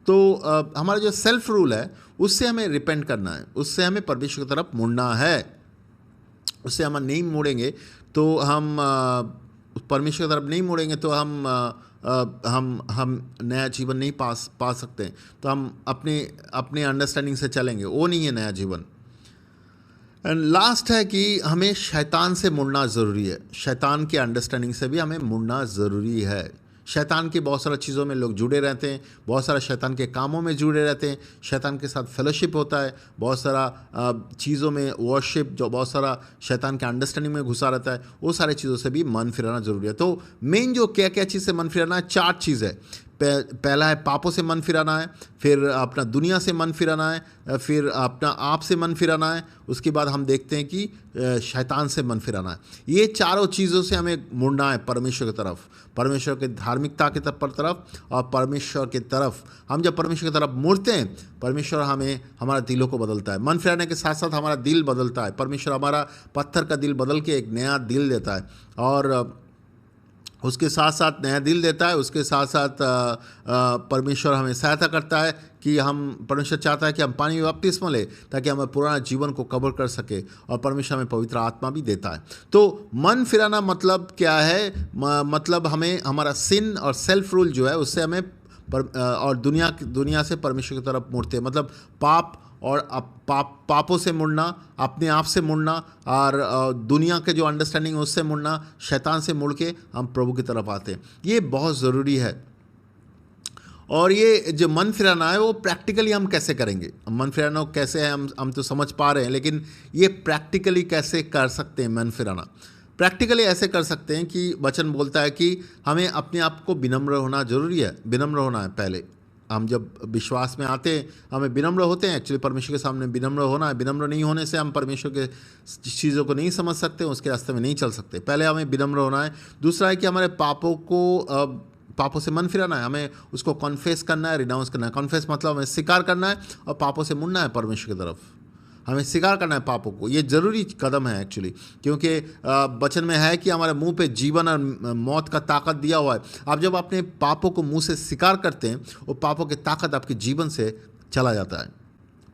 [SPEAKER 1] तो हमारा जो सेल्फ रूल है, उससे हमें रिपेंट करना है, उससे हमें परमेश्वर की तरफ मुड़ना है। उससे हम नहीं मुड़ेंगे तो हम परमेश्वर की तरफ नहीं मुड़ेंगे तो हम नया जीवन नहीं पा सकते। तो हम अपने अंडरस्टैंडिंग से चलेंगे, वो नहीं है नया जीवन। एंड लास्ट है कि हमें शैतान से मुड़ना ज़रूरी है। शैतान के अंडरस्टैंडिंग से भी हमें मुड़ना ज़रूरी है। शैतान के बहुत सारा चीज़ों में लोग जुड़े रहते हैं, बहुत सारा शैतान के कामों में जुड़े रहते हैं, शैतान के साथ फेलोशिप होता है, बहुत सारा चीज़ों में वर्शिप, जो बहुत सारा शैतान के अंडरस्टैंडिंग में घुसा रहता है, वो सारे चीज़ों से भी मन फिराना ज़रूरी है। तो मेन जो क्या क्या चीज़ से मन फिराना है, 4 चीज़ है। पहला है पापों से मन फिराना है, फिर अपना दुनिया से मन फिराना है, फिर अपना आप से मन फिराना है, उसके बाद हम देखते हैं कि शैतान से मन फिराना है। ये चारों चीज़ों से हमें मुड़ना है परमेश्वर की तरफ, परमेश्वर के धार्मिकता की तरफ और परमेश्वर की तरफ। हम जब परमेश्वर की तरफ मुड़ते हैं, परमेश्वर हमें हमारा दिलों को बदलता है। मन फिराने के साथ साथ हमारा दिल बदलता है। परमेश्वर हमारा पत्थर का दिल बदल के एक नया दिल देता है, और उसके साथ साथ नया दिल देता है। उसके साथ साथ परमेश्वर हमें सहायता करता है कि परमेश्वर चाहता है कि हम पानी में बपतिस्मा लें, ताकि हमें पुराना जीवन को कवर कर सके, और परमेश्वर हमें पवित्र आत्मा भी देता है। तो मन फिराना मतलब क्या है? मतलब हमें हमारा सिन और सेल्फ रूल जो है, उससे हमें और दुनिया से परमेश्वर की तरफ मुड़ते हैं। मतलब पाप और पापों से मुड़ना, अपने आप से मुड़ना, और दुनिया के जो अंडरस्टैंडिंग है उससे मुड़ना, शैतान से मुड़ के हम प्रभु की तरफ आते हैं। ये बहुत ज़रूरी है। और ये जो मन फिराना है, वो प्रैक्टिकली हम कैसे करेंगे? मन फिराना कैसे है, हम तो समझ पा रहे हैं, लेकिन ये प्रैक्टिकली कैसे कर सकते हैं? मन फिराना प्रैक्टिकली ऐसे कर सकते हैं कि वचन बोलता है कि हमें अपने आप को विनम्र होना ज़रूरी है। विनम्र होना है पहले। हम जब विश्वास में आते हैं, हमें विनम्र होते हैं। एक्चुअली परमेश्वर के सामने विनम्र होना है। विनम्र नहीं होने से हम परमेश्वर के चीज़ों को नहीं समझ सकते, उसके रास्ते में नहीं चल सकते। पहले हमें विनम्र होना है। दूसरा है कि हमारे पापों से मन फिराना है। हमें उसको कॉन्फेस करना है, रिनाउंस करना है। कॉन्फेस मतलब हमें स्वीकार करना है, और पापों से मुड़ना है परमेश्वर की तरफ। हमें स्वीकार करना है पापों को। ये ज़रूरी कदम है एक्चुअली, क्योंकि वचन में है कि हमारे मुंह पे जीवन और मौत का ताकत दिया हुआ है। आप जब अपने पापों को मुंह से स्वीकार करते हैं, वो पापों की ताकत आपके जीवन से चला जाता है।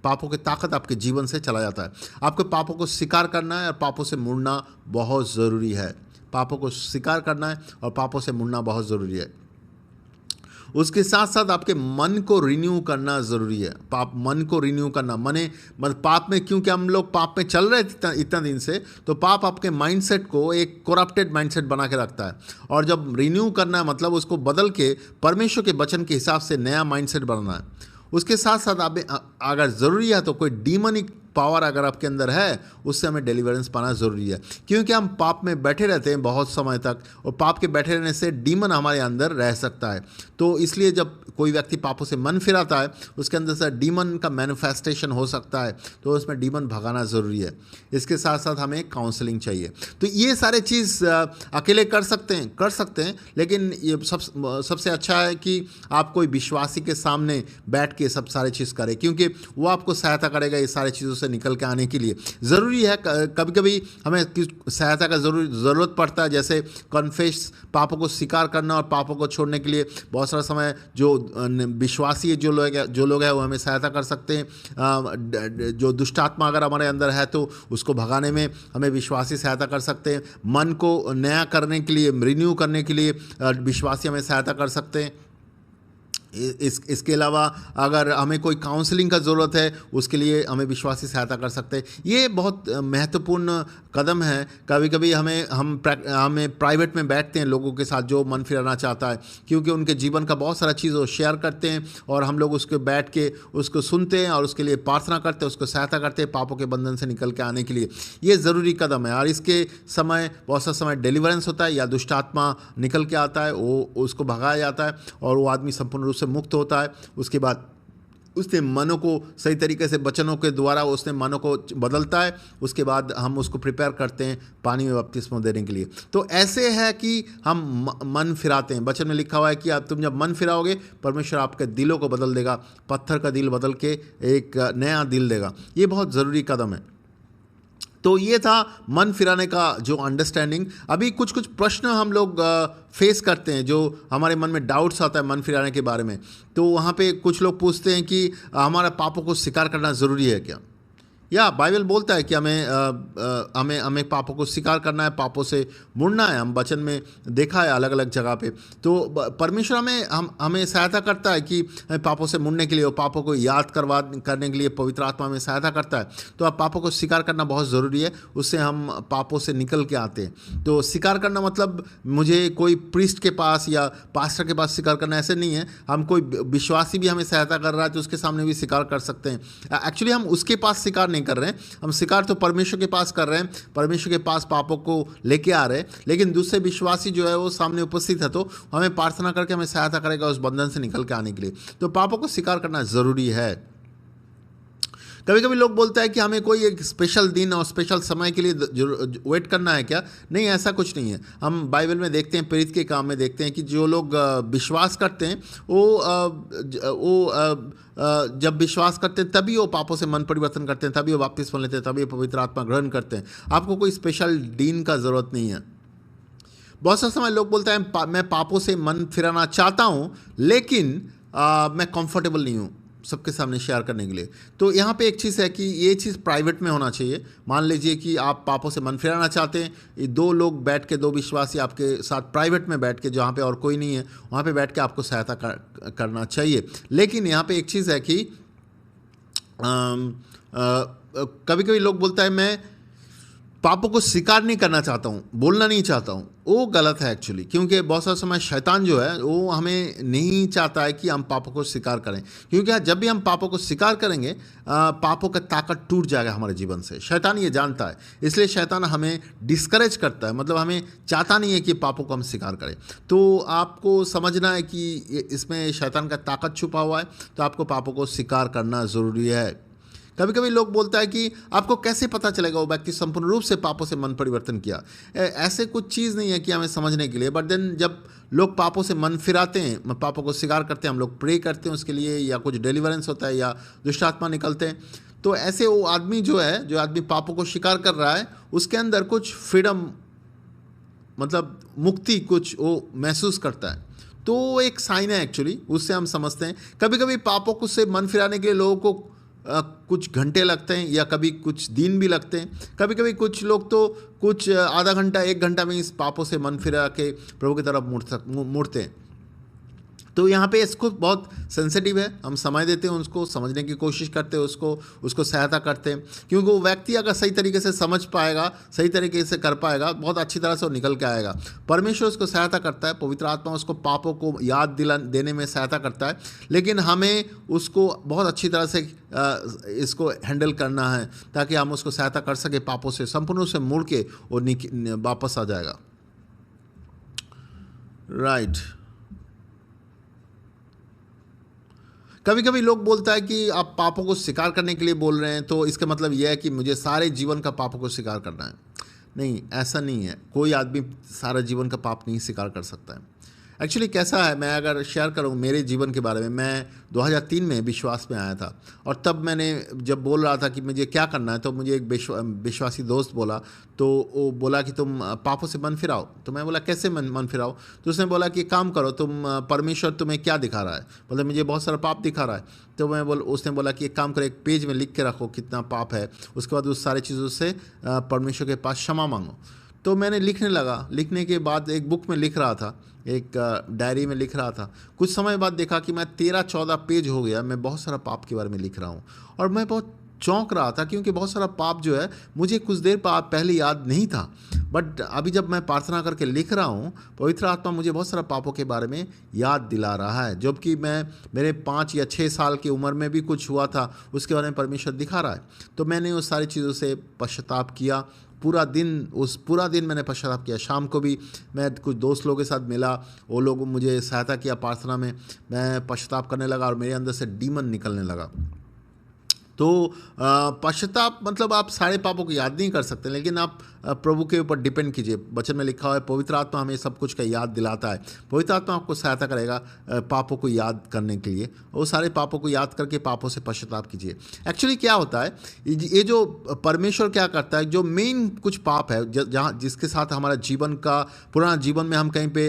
[SPEAKER 1] पापों की ताकत आपके जीवन से चला जाता है। आपको पापों को स्वीकार करना है और पापों से मुड़ना बहुत ज़रूरी है। पापों को स्वीकार करना है और पापों से मुड़ना बहुत ज़रूरी है। उसके साथ साथ आपके मन को रिन्यू करना ज़रूरी है। मन को रिन्यू करना पाप में, क्योंकि हम लोग पाप में चल रहे थे इतना दिन से, तो पाप आपके माइंडसेट को एक करप्टेड माइंडसेट बना के रखता है। और जब रिन्यू करना है, मतलब उसको बदल के परमेश्वर के वचन के हिसाब से नया माइंडसेट बनाना है। उसके साथ साथ आप अगर ज़रूरी है तो कोई डीमनिक पावर अगर आपके अंदर है, उससे हमें डिलीवरेंस पाना ज़रूरी है। क्योंकि हम पाप में बैठे रहते हैं बहुत समय तक, और पाप के बैठे रहने से डीमन हमारे अंदर रह सकता है। तो इसलिए जब कोई व्यक्ति पापों से मन फिराता है, उसके अंदर से डीमन का मैनिफेस्टेशन हो सकता है, तो उसमें डीमन भगाना ज़रूरी है। इसके साथ साथ हमें काउंसलिंग चाहिए। तो ये सारे चीज़ अकेले कर सकते हैं, लेकिन ये सबसे अच्छा है कि आप कोई विश्वासी के सामने बैठ के सब सारे चीज़ करें, क्योंकि वो आपको सहायता करेगा ये सारी चीज़ों से से निकल के आने के लिए। ज़रूरी है, कभी कभी हमें सहायता का ज़रूरत पड़ता है, जैसे कन्फेस, पापों को स्वीकार करना और पापों को छोड़ने के लिए बहुत सारा समय जो विश्वासी जो लोग हैं वो हमें सहायता कर सकते हैं। जो दुष्ट आत्मा अगर हमारे अंदर है तो उसको भगाने में हमें विश्वासी सहायता कर सकते हैं। मन को नया करने के लिए, रिन्यू करने के लिए विश्वासी हमें सहायता कर सकते हैं। इसके अलावा अगर हमें कोई काउंसलिंग का ज़रूरत है उसके लिए हमें विश्वासी सहायता कर सकते हैं। ये बहुत महत्वपूर्ण कदम है। कभी कभी हमें प्राइवेट में बैठते हैं लोगों के साथ जो मन फिराना चाहता है, क्योंकि उनके जीवन का बहुत सारा चीज़ वो शेयर करते हैं और हम लोग उसके बैठ के उसको सुनते हैं और उसके लिए प्रार्थना करते हैं, उसको सहायता करते हैं पापों के बंधन से निकल के आने के लिए। ये ज़रूरी कदम है और इसके समय बहुत सा समय डिलीवरेंस होता है या दुष्ट आत्मा निकल के आता है, वो उसको भगाया जाता है और वो आदमी संपूर्ण रूप से मुक्त होता है। उसके बाद उसने मनों को सही तरीके से वचनों के द्वारा उसने मनों को बदलता है। उसके बाद हम उसको प्रिपेयर करते हैं पानी में बपतिस्मा देने के लिए। तो ऐसे है कि हम मन फिराते हैं। वचन में लिखा हुआ है कि तुम जब मन फिराओगे परमेश्वर आपके दिलों को बदल देगा, पत्थर का दिल बदल के एक नया दिल देगा। ये बहुत ज़रूरी कदम है। तो ये था मन फिराने का जो अंडरस्टैंडिंग। अभी कुछ कुछ प्रश्न हम लोग फेस करते हैं जो हमारे मन में डाउट्स आता है मन फिराने के बारे में। तो वहाँ पे कुछ लोग पूछते हैं कि हमारा पापों को स्वीकार करना ज़रूरी है क्या? या बाइबल बोलता है कि हमें पापों को स्वीकार करना है, पापों से मुड़ना है। हम वचन में देखा है अलग अलग जगह पे। तो परमेश्वर हमें सहायता करता है कि पापों से मुड़ने के लिए, और पापों को याद करने के लिए पवित्र आत्मा में सहायता करता है। तो अब पापों को स्वीकार करना बहुत ज़रूरी है, उससे हम पापों से निकल के आते हैं। तो स्वीकार करना मतलब मुझे कोई प्रीस्ट के पास या पास्टर के पास स्वीकार करना ऐसे नहीं है। हम कोई विश्वासी भी हमें सहायता कर रहा है तो उसके सामने भी स्वीकार कर सकते हैं। एक्चुअली हम उसके पास स्वीकार नहीं कर रहे हैं, हम स्वीकार तो परमेश्वर के पास कर रहे हैं, परमेश्वर के पास पापों को लेके आ रहे हैं। लेकिन दूसरे विश्वासी जो है वो सामने उपस्थित है तो हमें प्रार्थना करके हमें सहायता करेगा उस बंधन से निकल के आने के लिए। तो पापों को स्वीकार करना जरूरी है। कभी कभी लोग बोलते हैं कि हमें कोई एक स्पेशल दिन और स्पेशल समय के लिए वेट करना है क्या? नहीं, ऐसा कुछ नहीं है। हम बाइबल में देखते हैं, प्रेरित के काम में देखते हैं कि जो लोग विश्वास करते हैं वो जब विश्वास करते हैं तभी वो पापों से मन परिवर्तन करते हैं, तभी वो बपतिस्मा लेते हैं, तभी वो पवित्र आत्मा ग्रहण करते हैं। आपको कोई स्पेशल दिन का ज़रूरत नहीं है। बहुत सा समय लोग बोलते हैं मैं पापों से मन फिराना चाहता हूँ लेकिन मैं कंफर्टेबल नहीं हूँ सबके सामने शेयर करने के लिए। तो यहाँ पे एक चीज़ है कि ये चीज़ प्राइवेट में होना चाहिए। मान लीजिए कि आप पापों से मन फिराना चाहते हैं, ये दो लोग बैठ के, दो विश्वासी आपके साथ प्राइवेट में बैठ के, जहाँ पे और कोई नहीं है वहाँ पे बैठ के आपको सहायता करना चाहिए। लेकिन यहाँ पे एक चीज़ है कि कभी कभी लोग बोलता है मैं पापों को स्वीकार नहीं करना चाहता हूँ, बोलना नहीं चाहता हूँ। वो गलत है एक्चुअली, क्योंकि बहुत सारा समय शैतान जो है वो हमें नहीं चाहता है कि हम पापों को स्वीकार करें, क्योंकि जब भी हम पापों को स्वीकार करेंगे पापों का ताकत टूट जाएगा हमारे जीवन से। शैतान ये जानता है, इसलिए शैतान हमें डिस्करेज करता है, मतलब हमें चाहता नहीं है कि पापों को हम स्वीकार करें। तो आपको समझना है कि इसमें शैतान का ताकत छुपा हुआ है, तो आपको पापों को स्वीकार करना ज़रूरी है। कभी कभी लोग बोलता है कि आपको कैसे पता चलेगा वो व्यक्ति संपूर्ण रूप से पापों से मन परिवर्तन किया? ऐसे कुछ चीज़ नहीं है कि हमें समझने के लिए। बट देन जब लोग पापों से मन फिराते हैं, पापों को स्वीकार करते हैं, हम लोग प्रे करते हैं उसके लिए, या कुछ डिलीवरेंस होता है या दुष्ट आत्मा निकलते हैं, तो ऐसे वो आदमी जो आदमी पापों को स्वीकार कर रहा है उसके अंदर कुछ फ्रीडम, मतलब मुक्ति कुछ वो महसूस करता है। तो वो एक साइन है एक्चुअली, उससे हम समझते हैं। कभी कभी पापों को से मन फिराने के लिए लोगों को कुछ घंटे लगते हैं या कभी कुछ दिन भी लगते हैं। कभी कभी कुछ लोग तो कुछ आधा घंटा 1 घंटा में इस पापों से मन फिरा के प्रभु की तरफ मुड़ते हैं। तो यहाँ पे इसको बहुत सेंसिटिव है, हम समय देते हैं, उसको समझने की कोशिश करते हैं, उसको सहायता करते हैं, क्योंकि वो व्यक्ति अगर सही तरीके से समझ पाएगा, सही तरीके से कर पाएगा, बहुत अच्छी तरह से वो निकल के आएगा। परमेश्वर उसको सहायता करता है, पवित्र आत्मा उसको पापों को याद देने में सहायता करता है। लेकिन हमें उसको बहुत अच्छी तरह से इसको हैंडल करना है ताकि हम उसको सहायता कर सके, पापों से संपूर्ण रूप से मुड़ के वो वापस आ जाएगा। राइट। कभी कभी लोग बोलता है कि आप पापों को स्वीकार करने के लिए बोल रहे हैं, तो इसका मतलब यह है कि मुझे सारे जीवन का पापों को स्वीकार करना है। नहीं, ऐसा नहीं है। कोई आदमी सारा जीवन का पाप नहीं स्वीकार कर सकता है। एक्चुअली कैसा है, मैं अगर शेयर करूँ मेरे जीवन के बारे में, मैं 2003 में विश्वास में आया था। और तब मैंने जब बोल रहा था कि मुझे क्या करना है, तो मुझे एक विश्वासी दोस्त बोला। तो वो बोला कि तुम पापों से मन फिराओ। तो मैं बोला कैसे मन फिराओ? तो उसने बोला कि एक काम करो, तुम परमेश्वर तुम्हें क्या दिखा रहा है? बोले मुझे बहुत सारा पाप दिखा रहा है। तो उसने बोला कि एक काम करो, एक पेज में लिख के रखो कितना पाप है, उसके बाद उस सारी चीज़ों से परमेश्वर के पास क्षमा मांगो। तो मैंने लिखने लगा। लिखने के बाद एक बुक में लिख रहा था, एक डायरी में लिख रहा था। कुछ समय बाद देखा कि मैं 13-14 पेज हो गया, मैं बहुत सारा पाप के बारे में लिख रहा हूँ। और मैं बहुत चौंक रहा था, क्योंकि बहुत सारा पाप जो है मुझे कुछ देर पहले याद नहीं था। बट अभी जब मैं प्रार्थना करके लिख रहा हूँ, पवित्र आत्मा मुझे बहुत सारा पापों के बारे में याद दिला रहा है। जबकि मेरे 5 या 6 साल की उम्र में भी कुछ हुआ था, उसके बारे में परमेश्वर दिखा रहा है। तो मैंने उस सारी चीज़ों से पश्चाताप किया। पूरा दिन मैंने पश्चाताप किया। शाम को भी मैं कुछ दोस्त लोगों के साथ मिला, वो लोग मुझे सहायता किया प्रार्थना में। मैं पश्चाताप करने लगा और मेरे अंदर से डीमन निकलने लगा। तो पश्चाताप मतलब आप सारे पापों को याद नहीं कर सकते, लेकिन आप प्रभु के ऊपर डिपेंड कीजिए। वचन में लिखा हुआ है पवित्र आत्मा हमें सब कुछ का याद दिलाता है। पवित्र आत्मा आपको सहायता करेगा पापों को याद करने के लिए। वो सारे पापों को याद करके पापों से पश्चाताप कीजिए। एक्चुअली क्या होता है, ये जो परमेश्वर क्या करता है, जो मेन कुछ पाप है जहाँ जिसके साथ हमारा जीवन का पुराना जीवन में हम कहीं पे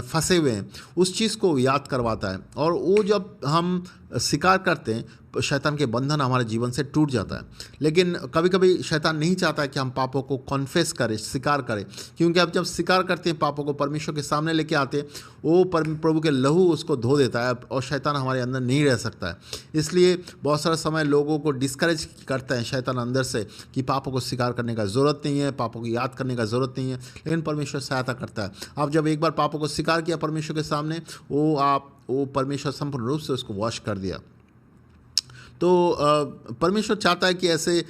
[SPEAKER 1] फंसे हुए हैं, उस चीज़ को याद करवाता है। और वो जब हम स्वीकार करते हैं, शैतान के बंधन हमारे जीवन से टूट जाता है। लेकिन कभी कभी शैतान नहीं चाहता है कि हम पापों को कॉन्फेस करें, स्वीकार करें, क्योंकि आप जब स्वीकार करते हैं पापों को, परमेश्वर के सामने लेके आते हैं, वो प्रभु के लहू उसको धो देता है और शैतान हमारे अंदर नहीं रह सकता है। इसलिए बहुत सारा समय लोगों को डिस्करेज करते हैं शैतान अंदर से कि पापों को स्वीकार करने का ज़रूरत नहीं है, पापों को याद करने का ज़रूरत नहीं है। लेकिन परमेश्वर सहायता करता है। आप जब एक बार पापों को स्वीकार किया परमेश्वर के सामने, वो परमेश्वर संपूर्ण रूप से उसको वॉश कर दिया। तो परमेश्वर चाहता है कि ऐसे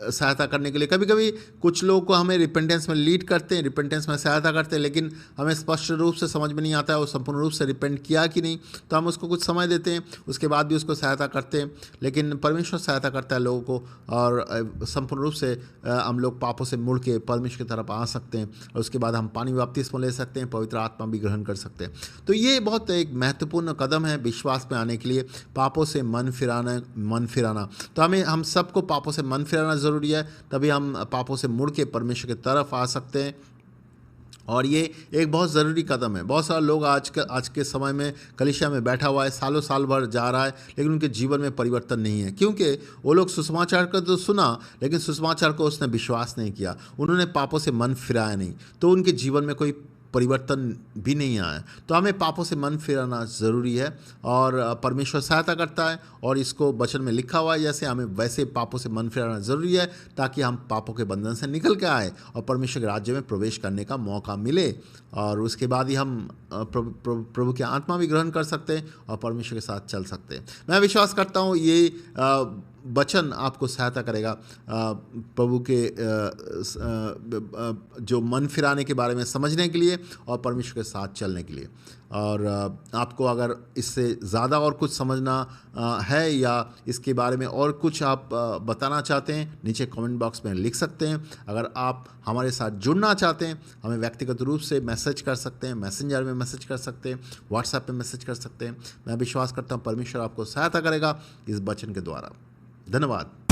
[SPEAKER 1] सहायता करने के लिए कभी कभी कुछ लोग को हमें रिपेंटेंस में लीड करते हैं, रिपेंटेंस में सहायता करते हैं, लेकिन हमें स्पष्ट रूप से समझ में नहीं आता है वो संपूर्ण रूप से रिपेंट किया कि नहीं। तो हम उसको कुछ समय देते हैं, उसके बाद भी उसको सहायता करते हैं। लेकिन परमेश्वर सहायता करता है लोगों को, और संपूर्ण रूप से हम लोग पापों से मुड़ के परमेश्वर की तरफ आ सकते हैं। और उसके बाद हम पानी बपतिस्मा ले सकते हैं, पवित्र आत्मा भी ग्रहण कर सकते हैं। तो ये बहुत एक महत्वपूर्ण कदम है विश्वास में आने के लिए, पापों से मन फिराना। तो हम सबको पापों से मन फिराना ज़रूरी है, तभी हम पापों से मुड़ के परमेश्वर की तरफ आ सकते हैं। और ये एक बहुत ज़रूरी कदम है। बहुत सारे लोग आज के समय में कलीसिया में बैठा हुआ है, सालों साल भर जा रहा है, लेकिन उनके जीवन में परिवर्तन नहीं है, क्योंकि वो लोग सुसमाचार को तो सुना, लेकिन सुसमाचार को उसने विश्वास नहीं किया, उन्होंने पापों से मन फिराया नहीं, तो उनके जीवन में कोई परिवर्तन भी नहीं आया। तो हमें पापों से मन फिराना ज़रूरी है, और परमेश्वर सहायता करता है। और इसको वचन में लिखा हुआ है जैसे, हमें वैसे पापों से मन फिराना ज़रूरी है, ताकि हम पापों के बंधन से निकल के आए और परमेश्वर के राज्य में प्रवेश करने का मौका मिले। और उसके बाद ही हम प्रभु की आत्मा भी ग्रहण कर सकते हैं और परमेश्वर के साथ चल सकते हैं। मैं विश्वास करता हूँ ये वचन आपको सहायता करेगा प्रभु के जो मन फिराने के बारे में समझने के लिए और परमेश्वर के साथ चलने के लिए। और आपको अगर इससे ज़्यादा और कुछ समझना है, या इसके बारे में और कुछ आप बताना चाहते हैं, नीचे कमेंट बॉक्स में लिख सकते हैं। अगर आप हमारे साथ जुड़ना चाहते हैं, हमें व्यक्तिगत रूप से मैसेज कर सकते हैं, मैसेंजर में मैसेज कर सकते हैं, व्हाट्सएप पे मैसेज कर सकते हैं। मैं विश्वास करता हूँ परमेश्वर आपको सहायता करेगा इस वचन के द्वारा। धन्यवाद।